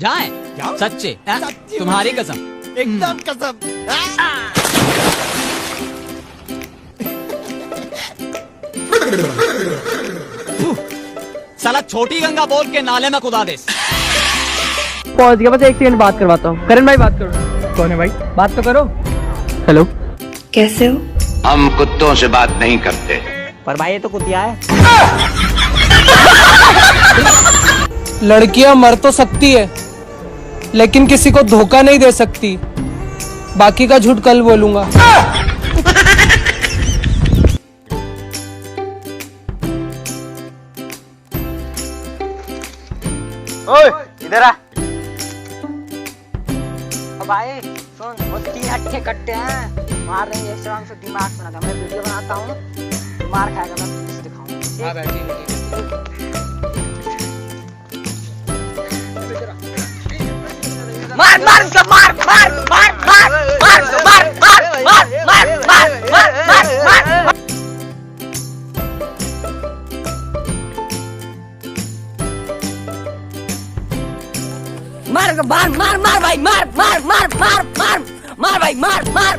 जाए सच्चे तुम्हारी कसम एकदम कसम। साला छोटी गंगा बोल के नाले में कुदा दे। पहुंच गया, बस एक सेकंड बात करवाता हूँ। करण भाई बात करो। कौन है भाई? बात तो करो। हेलो, कैसे हो? हम कुत्तों से बात नहीं करते। पर भाई ये तो कुतिया है। लड़कियां मर तो सकती है लेकिन किसी को धोखा नहीं दे सकती। बाकी का झूठ कल बोलूंगा। ओए इधर आ। भाई सुन, वो 3 अच्छे कट्टे हैं, मार रहे हैं स्ट्रांग से दिमाग बना। मैं वीडियो बनाता हूँ, मार खाएगा, मैं तुझे दिखाऊंगा। हां भाई ठीक है। मार मार मार मार मार मार मार मार मार मार मार मार मार। मार मार मार मार भाई, मार मार मार मार मार मार भाई, मार मार।